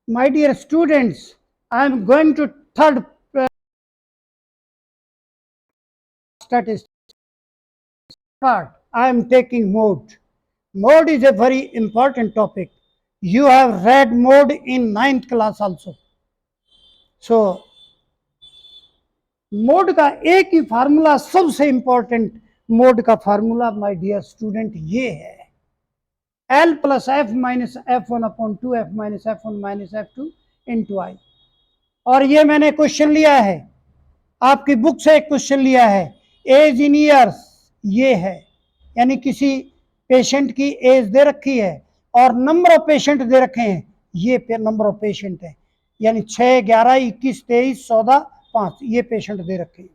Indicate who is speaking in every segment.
Speaker 1: My dear students, I am going to third statistics part. I am taking mode. Mode is a very important topic. You have read mode in 9th class also. So, mode का एक ही formula, सबसे important mode का formula my dear student ये है, L plus F minus F one upon two F minus F one minus F two into I. और ये मैंने क्वेश्चन लिया है, आपकी बुक से एक क्वेश्चन लिया है, एज इन ईयर्स ये है, यानी किसी पेशेंट की एज दे रखी है और नंबर ऑफ पेशेंट दे रखे हैं, ये नंबर ऑफ पेशेंट है, यानी 6, 11, 21, 23, 14, 5 ये पेशेंट दे रखे हैं।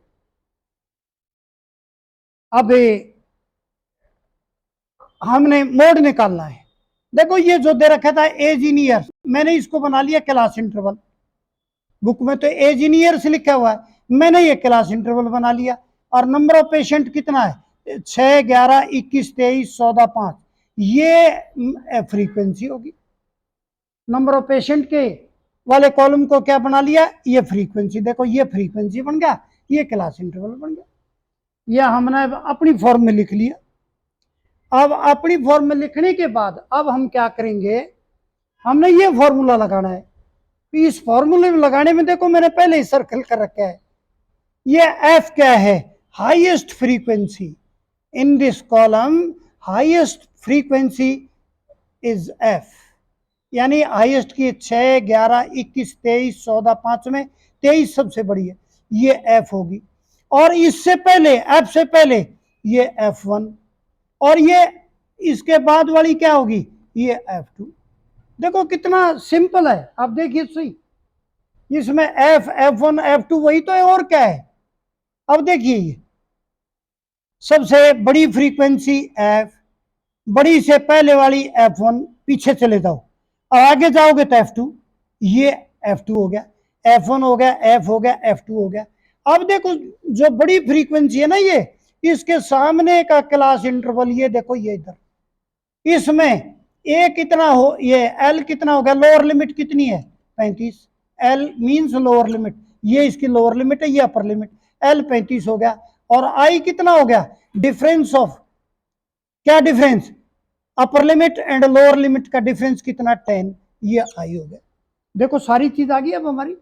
Speaker 1: अब हमने मोड निकालना है। देखो ये जो दे रखा था एज इन ईयर्स, मैंने इसको बना लिया क्लास इंटरवल। बुक में तो एज इन ईयर्स लिखा हुआ है, मैंने ये क्लास इंटरवल बना लिया। और नंबर ऑफ पेशेंट कितना है, 6, 11, 21, 23, 14, 5 ये फ्रीक्वेंसी होगी। नंबर ऑफ पेशेंट के वाले कॉलम को क्या बना लिया, ये फ्रीक्वेंसी। देखो ये फ्रीक्वेंसी बन गया, ये क्लास इंटरवल बन गया। यह हमने अपनी फॉर्म में लिख लिया। अब अपनी फॉर्म में लिखने के बाद अब हम क्या करेंगे, हमने ये फॉर्मूला लगाना है। इस फॉर्मूले में लगाने में देखो मैंने पहले ही सर्कल कर रखा है, ये एफ क्या है, highest frequency in this column, highest frequency is F, यानी हाईएस्ट की 6, 11, 21, 23, 14, 5 में 23 सबसे बड़ी है, ये एफ होगी। और इससे पहले, एफ से पहले ये F1, और ये इसके बाद वाली क्या होगी, ये F2। देखो कितना सिंपल है, आप देखिए सही, इसमें F, F1, F2 वही तो है, और क्या है। अब देखिए ये सबसे बड़ी फ्रीक्वेंसी F, बड़ी से पहले वाली F1, पीछे चले जाओ, अब आगे जाओगे तो F2, ये F2 हो गया, F1 हो गया, F हो गया, F2 हो गया। अब देखो जो बड़ी फ्रीक्वेंसी है ना, ये इसके सामने का क्लास इंटरवल, ये देखो ये इधर, इसमें ए कितना हो, ये एल कितना हो गया, लोअर लिमिट कितनी है 35, एल मींस लोअर लिमिट, ये इसकी लोअर लिमिट है, ये अपर लिमिट, एल 35 हो गया। और आई कितना हो गया, डिफरेंस ऑफ, क्या difference, upper limit and lower limit का डिफरेंस कितना 10, ये आई हो गया। देखो सारी चीज आ गई अब हमारी,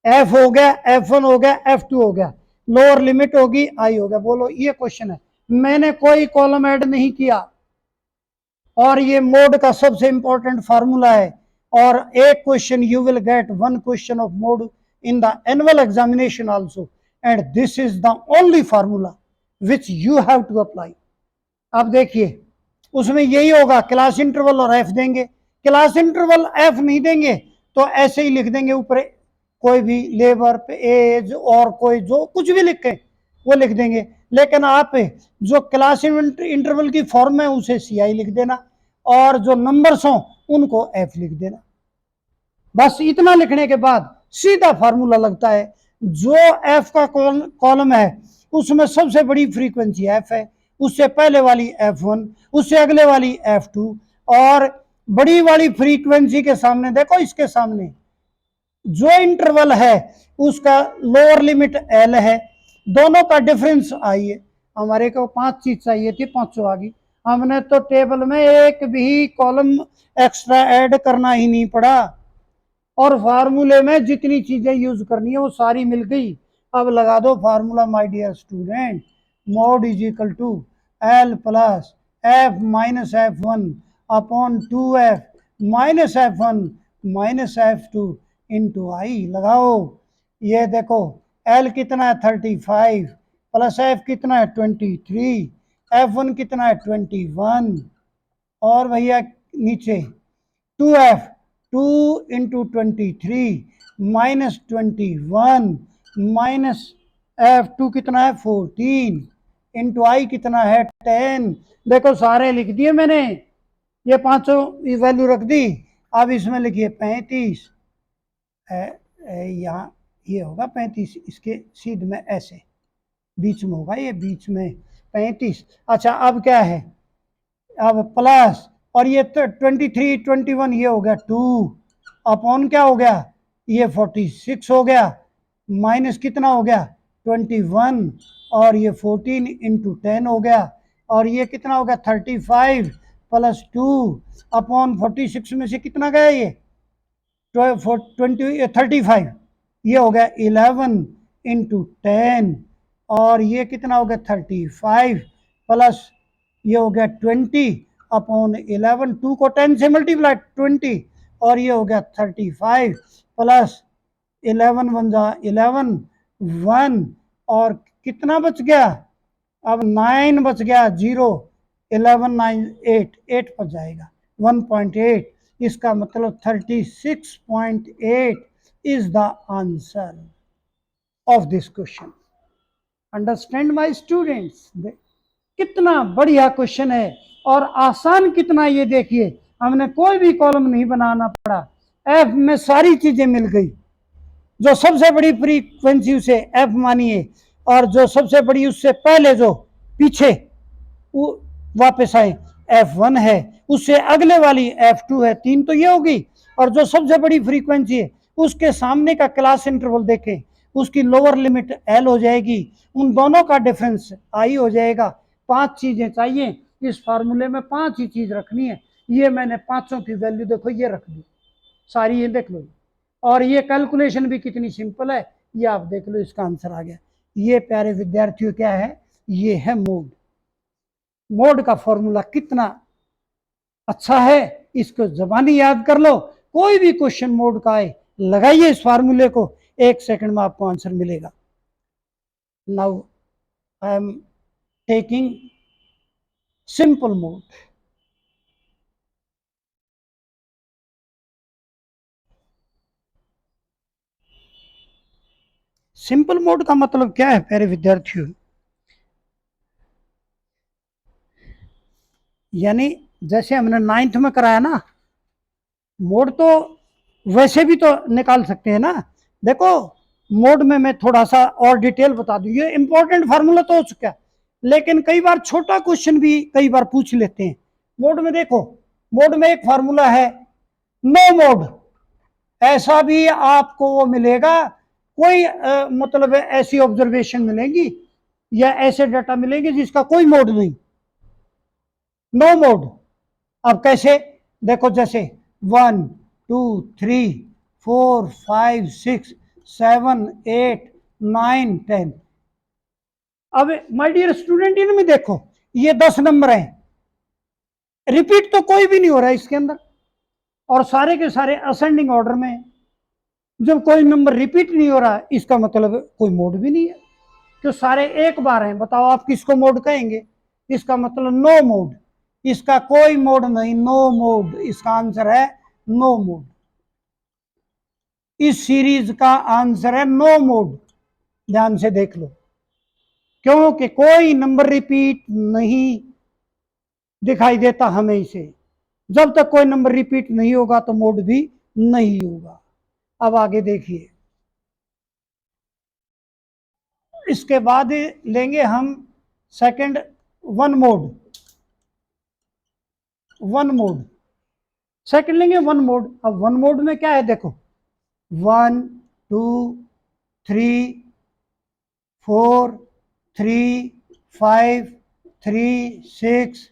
Speaker 1: एफ हो गया, F1 हो गया, F2 हो गया, लोअर लिमिट होगी, आई हो गया। बोलो ये क्वेश्चन है, मैंने कोई कॉलम ऐड नहीं किया, और ये मोड का सबसे इंपॉर्टेंट फार्मूला है। और एक question you will get one question of mode in the annual examination also, and this is the only formula which you have to apply. अब देखिए उसमें यही होगा, क्लास इंटरवल और एफ देंगे, क्लास इंटरवल एफ नहीं देंगे तो ऐसे ही लिख देंगे ऊपर, कोई भी लेबर पे एज और कोई जो कुछ भी लिखे वो लिख देंगे, लेकिन आप जो क्लास इंटरवल की फॉर्म है उसे CI लिख देना, और जो नंबर्स हों उनको F लिख देना। बस इतना लिखने के बाद सीधा फार्मूला लगता है। जो F का कॉलम है उसमें सबसे बड़ी फ्रीक्वेंसी F है, उससे पहले वाली F1, उससे अगले वाली F2, और बड़ी वाली फ्रीक्वेंसी के सामने देखो, इसके सामने जो इंटरवल है उसका लोअर लिमिट L है, दोनों का डिफरेंस आई है। हमारे को 5 चीज चाहिए थी, 500 आ गई। हमने तो टेबल में एक भी कॉलम एक्स्ट्रा ऐड करना ही नहीं पड़ा, और फार्मूले में जितनी चीजें यूज करनी है वो सारी मिल गई। अब लगा दो formula my dear student, mode is equal to L plus F minus F1 upon 2F minus F1 minus F2 into I. लगाओ, ये देखो L कितना है 35, प्लस F कितना है 23, F1 कितना है 21, और भैया नीचे 2F 2 into 23 minus 21 minus F2 कितना है 14 इंटू आई कितना है 10। देखो सारे लिख दिए मैंने, ये 500 वैल्यू रख दी। अब इसमें लिखिए 35, यहाँ ये होगा 35, इसके सीध में ऐसे बीच में होगा, ये बीच में 35। अच्छा अब क्या है, अब प्लस, और ये 23, 21 ये हो गया 2, अपॉन क्या हो गया, ये 46 हो गया, माइनस कितना हो गया 21, और ये 14 इंटू 10 हो गया, और ये कितना हो गया 35 प्लस 2 अपॉन 46 में से कितना गया ये 35, ये हो गया 11 इंटू 10, और ये कितना हो गया 35 प्लस ये हो गया 20 अपॉन 11, 2 को 10 से मल्टीप्लाई 20, और ये हो गया 35 प्लस 11 वन जा 11 1, और कितना बच गया, अब 9 बच गया, 0 11 9 8 बच जाएगा 1.8, इसका मतलब 36.8 is the answer of this question. Understand my students, कितना बढ़िया क्वेश्चन है और आसान कितना, ये देखिए हमने कोई भी कॉलम नहीं बनाना पड़ा, एफ में सारी चीजें मिल गई, जो सबसे बड़ी फ्रीक्वेंसी उसे एफ मानिए, और जो सबसे बड़ी उससे पहले जो पीछे वापस आए F1 है, उससे अगले वाली F2 है, 3 तो ये होगी, और जो सबसे बड़ी फ्रीक्वेंसी है उसके सामने का क्लास इंटरवल देखें, उसकी लोअर लिमिट L हो जाएगी, उन दोनों का डिफरेंस I हो जाएगा। 5 चीजें चाहिए इस फार्मूले में, 5 ही चीज रखनी है, ये मैंने 500 की वैल्यू देखो ये रख दी सारी, ये देख लो, और ये कैलकुलेशन भी कितनी सिंपल है, ये आप देख लो, इसका आंसर आ गया। ये प्यारे विद्यार्थियों क्या है, ये है मोड। मोड का फॉर्मूला कितना अच्छा है, इसको जबानी याद कर लो, कोई भी क्वेश्चन मोड का आए लगाइए इस फार्मूले को, 1 सेकंड में आपको आंसर मिलेगा। Now I am taking simple mode. Simple mode का मतलब क्या है प्यारे विद्यार्थियों, यानी जैसे हमने 9th में कराया ना, मोड तो वैसे भी तो निकाल सकते हैं ना। देखो मोड में मैं थोड़ा सा और डिटेल बता दूं, ये इंपॉर्टेंट फार्मूला तो हो चुका है, लेकिन कई बार छोटा क्वेश्चन भी कई बार पूछ लेते हैं। मोड में देखो, मोड में एक फार्मूला है नो मोड, ऐसा भी आपको वो मिलेगा, कोई मतलब ऐसी ऑब्जर्वेशन मिलेगी या ऐसे डाटा मिलेंगे जिसका कोई मोड नहीं, नो मोड। अब कैसे, देखो जैसे 1 2 3 4 5 6 7 8 9 10, अब माय डियर स्टूडेंट इनमें देखो ये 10 नंबर है, रिपीट तो कोई भी नहीं हो रहा है इसके अंदर, और सारे के सारे असेंडिंग ऑर्डर में। जब कोई नंबर रिपीट नहीं हो रहा इसका मतलब कोई मोड भी नहीं है, तो सारे एक बार हैं, बताओ आप किसको मोड कहेंगे, इसका मतलब नो मोड, इसका कोई मोड नहीं, नो मोड, इसका आंसर है नो मोड, इस सीरीज का आंसर है नो मोड। ध्यान से देख लो, क्योंकि कोई नंबर रिपीट नहीं दिखाई देता हमें इसे, जब तक कोई नंबर रिपीट नहीं होगा तो मोड भी नहीं होगा। अब आगे देखिए, इसके बाद लेंगे हम second one mod, one mod second लेंगे वन मोड। अब वन मोड में क्या है देखो, 1 2 3 4 3 5 3 6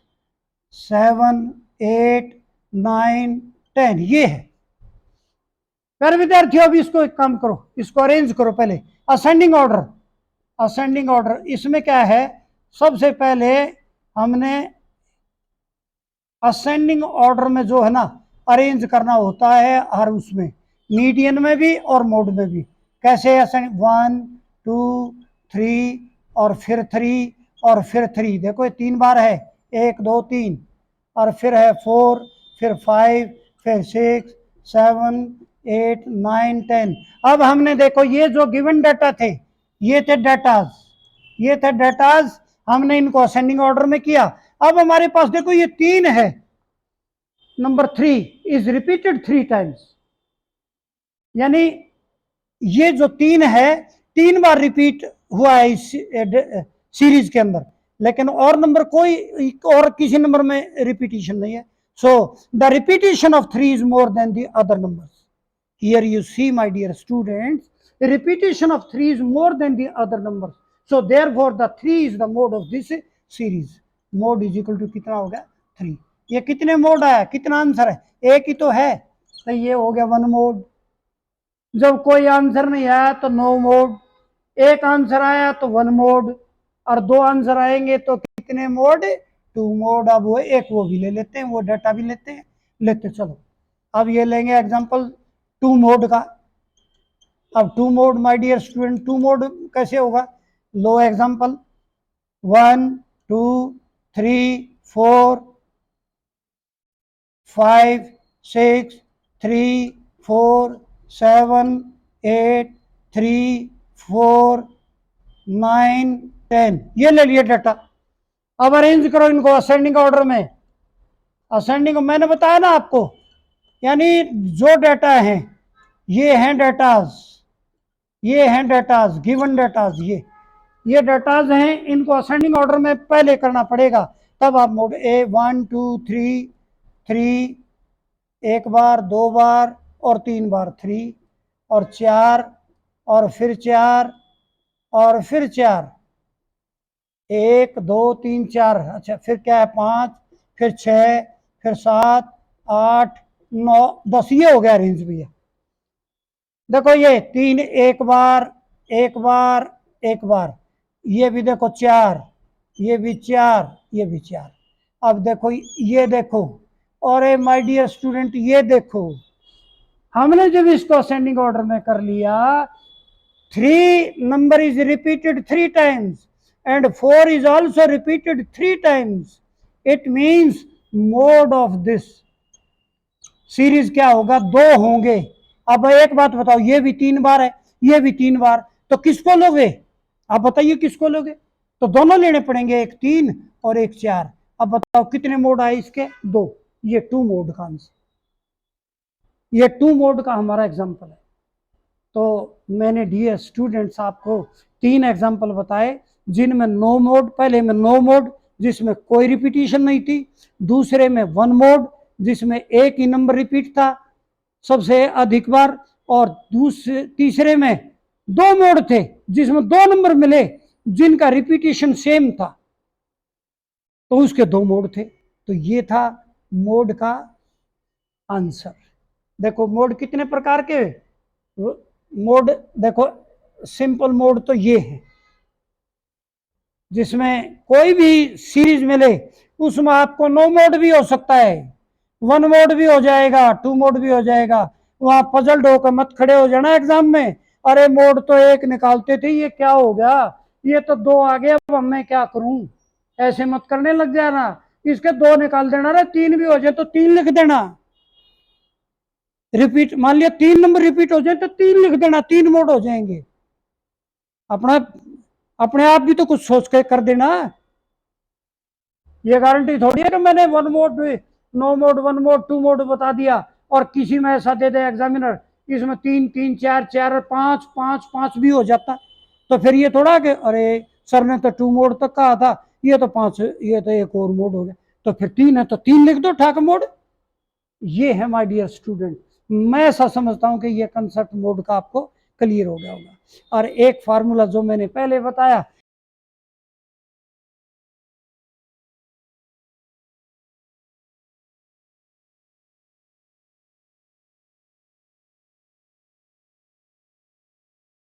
Speaker 1: 7 8 9 10, ये है। प्यारे विद्यार्थियों अब इसको एक काम करो, इसको अरेंज करो पहले, असेंडिंग ऑर्डर, असेंडिंग ऑर्डर। इसमें क्या है, सबसे पहले हमने असेंडिंग ऑर्डर में जो है ना अरेंज करना होता है, हर उसमें मीडियन में भी और मोड में भी। कैसे, असेंडिंग 1 2 3 और फिर 3 और फिर 3, देखो ये 3 बार है, 1 2 3, और फिर है 4, फिर 5, फिर 6 7 8 9 10। अब हमने देखो ये जो गिवन डाटा थे, ये थे डाटाज, ये थे डाटाज, हमने इनको असेंडिंग ऑर्डर में किया। अब हमारे पास देखो ये 3 है, नंबर 3 इज रिपीटेड 3 टाइम्स, यानी ये जो 3 है 3 बार रिपीट हुआ है इस सीरीज के अंदर, लेकिन और नंबर कोई और किसी नंबर में रिपीटिशन नहीं है। So the repetition of 3 is more than the other numbers, Here you see, my dear students, the repetition of 3 is more than the other numbers. So therefore the 3 is the mode of this series. Mode is equal to कितना हो गया 3. ये कितने mode है, कितना answer है, एक ही तो है, तो ये हो गया 1 मोड. जब कोई आंसर नहीं आया तो नो मोड, एक आंसर आया तो 1 मोड, और 2 आंसर आएंगे तो कितने मोड 2 मोड. अब वो एक वो भी ले लेते हैं, वो डाटा भी लेते चलो. अब ये लेंगे एग्जांपल 2 मोड का. अब 2 mode my dear student, 2 mode कैसे होगा, लो एग्जांपल 1 2 3 4 5 6 3 4 7 8 3 4 9 10, ये ले लिए डाटा. अब अरेंज करो इनको असेंडिंग ऑर्डर में. असेंडिंग मैंने बताया ना आपको, यानी जो डाटा हैं ये हैं डाटाज, ये हैं डाटाज, गिवन डाटाज, ये डाटाज हैं, इनको असेंडिंग ऑर्डर में पहले करना पड़ेगा, तब आप मोड ए 1 2 3 3 एक बार, 2 बार और 3 बार 3 और 4 और फिर 4 और फिर 4, 1 2 3 4, अच्छा फिर क्या है 5, फिर 6, फिर 7 8 9 10, ये हो गया रेंज भैया. देखो ये 3 एक बार एक बार एक बार, ये भी देखो 4, ये भी 4, ये भी 4. अब देखो ये देखो, और ए माय डियर स्टूडेंट ये देखो, हमने जब इसको असेंडिंग ऑर्डर में कर लिया, 3 number is repeated 3 times and 4 is also repeated 3 times. It means mode of this series क्या होगा, 2 होंगे. अब एक बात बताओ, ये भी 3 बार है, ये भी 3 बार, तो किसको लोगे, आप बताइए किसको लोगे, तो दोनों लेने पड़ेंगे, एक 3 और एक 4. अब बताओ कितने मोड आए इसके, 2. ये 2 मोड का आंसर, ये 2 मोड का हमारा एग्जाम्पल है. तो मैंने डियर स्टूडेंट्स आपको 3 एग्जाम्पल बताए, जिनमें नो मोड, पहले में नो मोड जिसमें कोई रिपीटिशन नहीं थी, दूसरे में 1 मोड जिसमें एक ही नंबर रिपीट था सबसे अधिक बार, और तीसरे में 2 मोड थे जिसमें 2 नंबर मिले जिनका रिपीटिशन सेम था, तो उसके 2 मोड थे. तो ये था मोड का आंसर. देखो मोड कितने प्रकार के मोड, देखो सिंपल मोड तो ये है जिसमें कोई भी सीरीज मिले, उसमें आपको नो मोड भी हो सकता है, 1 मोड भी हो जाएगा, 2 मोड भी हो जाएगा. वहां पजल्ड होकर मत खड़े हो जाना एग्जाम में, अरे मोड तो एक निकालते थे, ये क्या हो गया, ये तो 2 आ गए, अब मैं क्या करूं, ऐसे मत करने लग जाना. इसके 2 निकाल देना, अरे 3 भी हो जाए तो 3 लिख देना. रिपीट, मान लिया 3 नंबर रिपीट हो जाए तो 3 लिख देना, 3 मोड हो जाएंगे. अपने आप भी तो कुछ सोच के कर देना. ये गारंटी थोड़ी है कि मैंने 1 mode no mode 1 mode 2 mode बता दिया और किसी में ऐसा दे दे एग्जामिनर इसमें 3 3 4 4 5 5 5 भी हो जाता, तो फिर ये थोड़ा कि अरे सर ने तो 2 मोड तक कहा था, ये तो 5, ये तो एक और मोड हो गया, तो फिर 3 है तो 3 लिख दो ठाक मोड. ये है माय डियर स्टूडेंट, मैं ऐसा समझता हूं कि ये कंसेप्ट मोड का आपको क्लियर हो गया होगा. और एक फार्मूला जो मैंने पहले बताया